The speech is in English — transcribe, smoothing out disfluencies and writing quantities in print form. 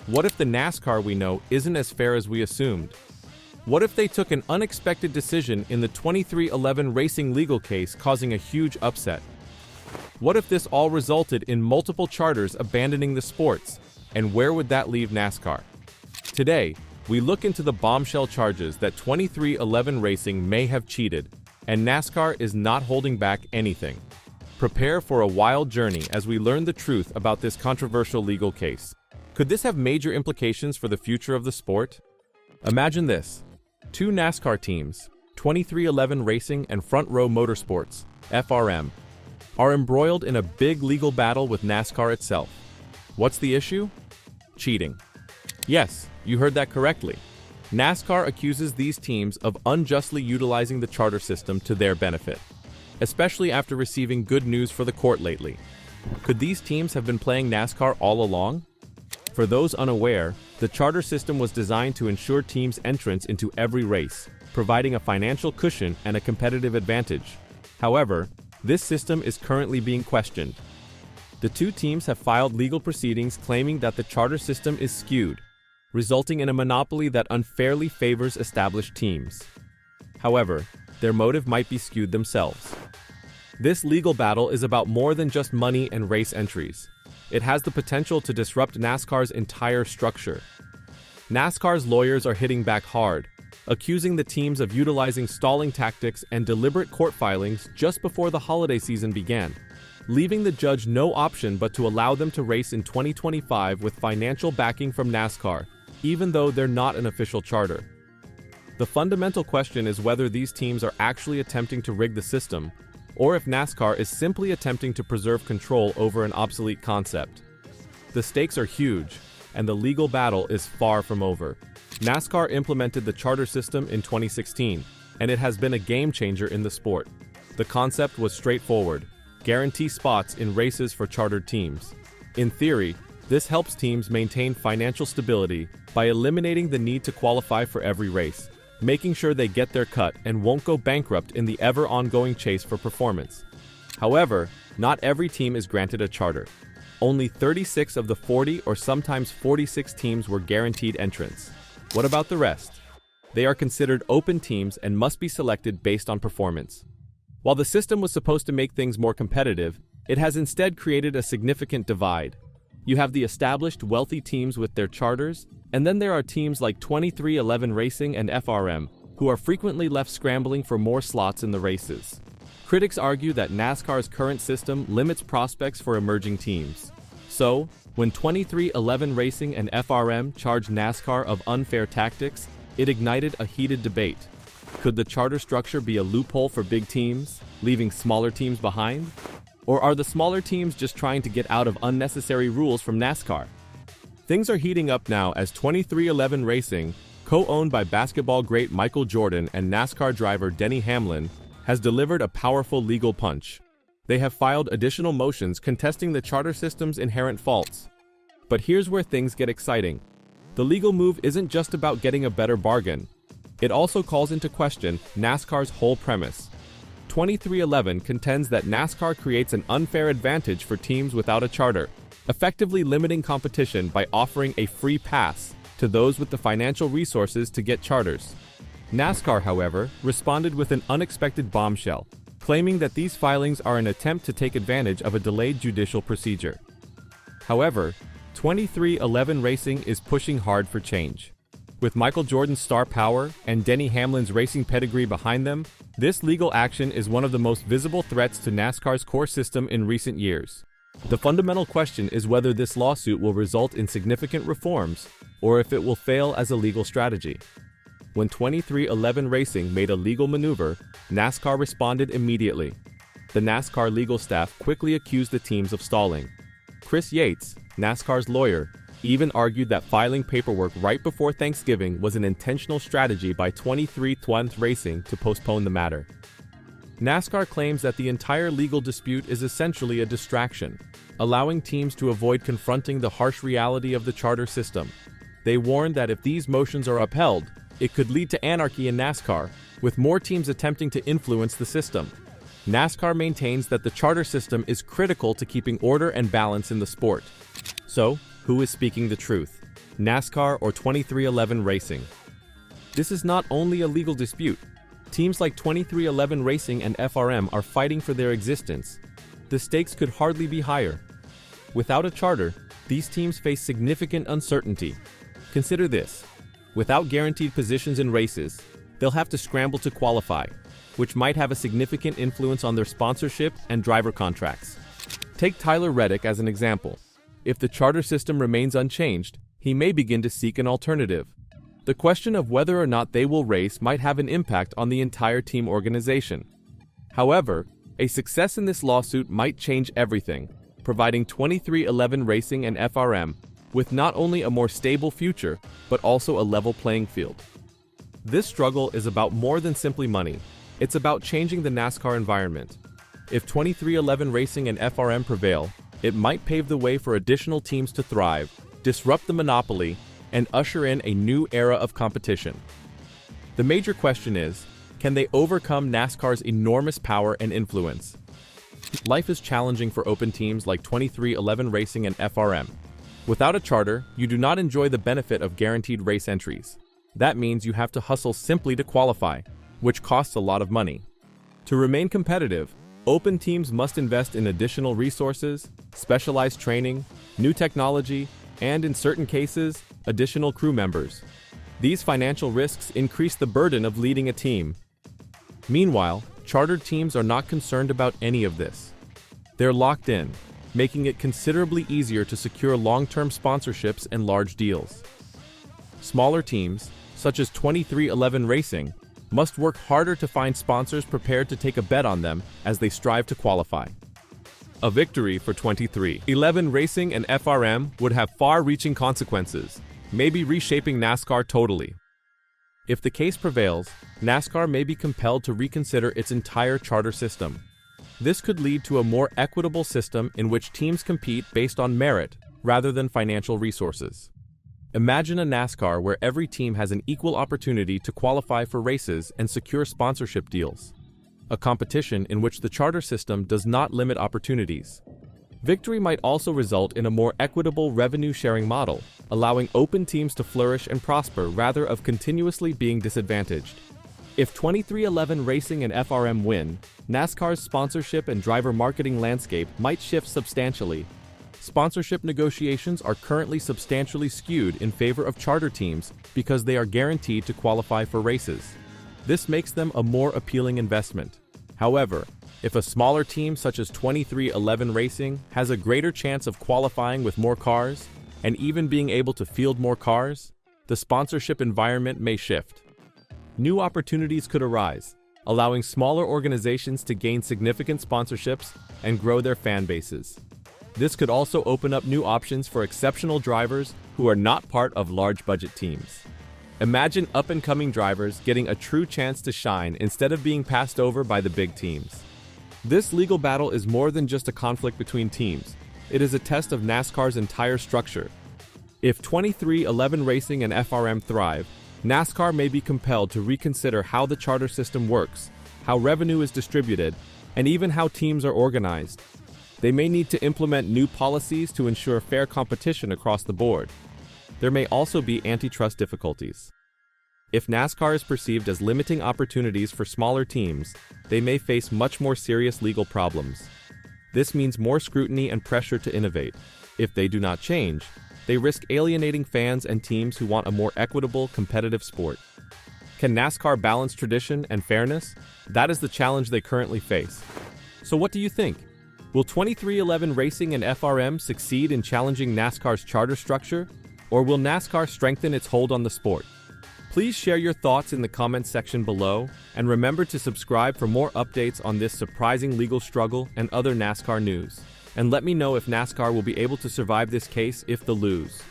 What if the NASCAR we know isn't as fair as we assumed? What if they took an unexpected decision in the 2311 racing legal case, causing a huge upset? What if this all resulted in multiple charters abandoning the sports? And where would that leave NASCAR? Today, we look into the bombshell charges that 2311 Racing may have cheated, and NASCAR is not holding back anything. Prepare for a wild journey as we learn the truth about this controversial legal case. Could this have major implications for the future of the sport? Imagine this. Two NASCAR teams, 2311 Racing and Front Row Motorsports, FRM, are embroiled in a big legal battle with NASCAR itself. What's the issue? Cheating. Yes, you heard that correctly. NASCAR accuses these teams of unjustly utilizing the charter system to their benefit, especially after receiving good news for the court lately. Could these teams have been playing NASCAR all along? For those unaware, the charter system was designed to ensure teams' entrance into every race, providing a financial cushion and a competitive advantage. However, this system is currently being questioned. The two teams have filed legal proceedings claiming that the charter system is skewed, resulting in a monopoly that unfairly favors established teams. However, their motive might be skewed themselves. This legal battle is about more than just money and race entries. It has the potential to disrupt NASCAR's entire structure. NASCAR's lawyers are hitting back hard, accusing the teams of utilizing stalling tactics and deliberate court filings just before the holiday season began, leaving the judge no option but to allow them to race in 2025 with financial backing from NASCAR, even though they're not an official charter. The fundamental question is whether these teams are actually attempting to rig the system, or if NASCAR is simply attempting to preserve control over an obsolete concept. The stakes are huge, and the legal battle is far from over. NASCAR implemented the charter system in 2016, and it has been a game changer in the sport. The concept was straightforward: guarantee spots in races for chartered teams. In theory, this helps teams maintain financial stability by eliminating the need to qualify for every race, making sure they get their cut and won't go bankrupt in the ever-ongoing chase for performance. However, not every team is granted a charter. Only 36 of the 40 or sometimes 46 teams were guaranteed entrance. What about the rest? They are considered open teams and must be selected based on performance. While the system was supposed to make things more competitive, it has instead created a significant divide. You have the established wealthy teams with their charters, and then there are teams like 2311 Racing and FRM, who are frequently left scrambling for more slots in the races. Critics argue that NASCAR's current system limits prospects for emerging teams. So, when 2311 Racing and FRM charged NASCAR of unfair tactics, it ignited a heated debate. Could the charter structure be a loophole for big teams, leaving smaller teams behind? Or are the smaller teams just trying to get out of unnecessary rules from NASCAR? Things are heating up now as 2311 Racing, co-owned by basketball great Michael Jordan and NASCAR driver Denny Hamlin, has delivered a powerful legal punch. They have filed additional motions contesting the charter system's inherent faults. But here's where things get exciting. The legal move isn't just about getting a better bargain. It also calls into question NASCAR's whole premise. 2311 contends that NASCAR creates an unfair advantage for teams without a charter, effectively limiting competition by offering a free pass to those with the financial resources to get charters. NASCAR, however, responded with an unexpected bombshell, claiming that these filings are an attempt to take advantage of a delayed judicial procedure. However, 2311 Racing is pushing hard for change. With Michael Jordan's star power and Denny Hamlin's racing pedigree behind them, this legal action is one of the most visible threats to NASCAR's core system in recent years. The fundamental question is whether this lawsuit will result in significant reforms, or if it will fail as a legal strategy. When 2311 Racing made a legal maneuver, NASCAR responded immediately. The NASCAR legal staff quickly accused the teams of stalling. Chris Yates, NASCAR's lawyer, even argued that filing paperwork right before Thanksgiving was an intentional strategy by 2311 Racing to postpone the matter. NASCAR claims that the entire legal dispute is essentially a distraction, allowing teams to avoid confronting the harsh reality of the charter system. They warn that if these motions are upheld, it could lead to anarchy in NASCAR, with more teams attempting to influence the system. NASCAR maintains that the charter system is critical to keeping order and balance in the sport. So, who is speaking the truth? NASCAR or 2311 Racing. This is not only a legal dispute. Teams like 2311 Racing and FRM are fighting for their existence. The stakes could hardly be higher. Without a charter, these teams face significant uncertainty. Consider this. Without guaranteed positions in races, they'll have to scramble to qualify, which might have a significant influence on their sponsorship and driver contracts. Take Tyler Reddick as an example. If the charter system remains unchanged, he may begin to seek an alternative. The question of whether or not they will race might have an impact on the entire team organization. However, a success in this lawsuit might change everything, providing 2311 Racing and FRM with not only a more stable future, but also a level playing field. This struggle is about more than simply money. It's about changing the NASCAR environment. If 2311 Racing and FRM prevail, it might pave the way for additional teams to thrive, disrupt the monopoly, and usher in a new era of competition. The major question is, can they overcome NASCAR's enormous power and influence? Life is challenging for open teams like 2311 Racing and FRM. Without a charter, you do not enjoy the benefit of guaranteed race entries. That means you have to hustle simply to qualify, which costs a lot of money. To remain competitive, open teams must invest in additional resources, specialized training, new technology, and in certain cases, additional crew members. These financial risks increase the burden of leading a team. Meanwhile, chartered teams are not concerned about any of this. They're locked in, making it considerably easier to secure long-term sponsorships and large deals. Smaller teams, such as 2311 Racing, must work harder to find sponsors prepared to take a bet on them as they strive to qualify. A victory for 2311 Racing and FRM would have far-reaching consequences, maybe reshaping NASCAR totally. If the case prevails, NASCAR may be compelled to reconsider its entire charter system. This could lead to a more equitable system in which teams compete based on merit rather than financial resources. Imagine a NASCAR where every team has an equal opportunity to qualify for races and secure sponsorship deals. A competition in which the charter system does not limit opportunities. Victory might also result in a more equitable revenue-sharing model, allowing open teams to flourish and prosper rather than continuously being disadvantaged. If 2311 Racing and FRM win, NASCAR's sponsorship and driver marketing landscape might shift substantially. Sponsorship negotiations are currently substantially skewed in favor of charter teams because they are guaranteed to qualify for races. This makes them a more appealing investment. However, if a smaller team such as 2311 Racing has a greater chance of qualifying with more cars and even being able to field more cars, the sponsorship environment may shift. New opportunities could arise, allowing smaller organizations to gain significant sponsorships and grow their fan bases. This could also open up new options for exceptional drivers who are not part of large-budget teams. Imagine up-and-coming drivers getting a true chance to shine instead of being passed over by the big teams. This legal battle is more than just a conflict between teams. It is a test of NASCAR's entire structure. If 2311 Racing and FRM thrive, NASCAR may be compelled to reconsider how the charter system works, how revenue is distributed, and even how teams are organized. They may need to implement new policies to ensure fair competition across the board. There may also be antitrust difficulties. If NASCAR is perceived as limiting opportunities for smaller teams, they may face much more serious legal problems. This means more scrutiny and pressure to innovate. If they do not change, they risk alienating fans and teams who want a more equitable, competitive sport. Can NASCAR balance tradition and fairness? That is the challenge they currently face. So what do you think? Will 2311 Racing and FRM succeed in challenging NASCAR's charter structure? Or will NASCAR strengthen its hold on the sport? Please share your thoughts in the comments section below, and remember to subscribe for more updates on this surprising legal struggle and other NASCAR news. And let me know if NASCAR will be able to survive this case if they lose.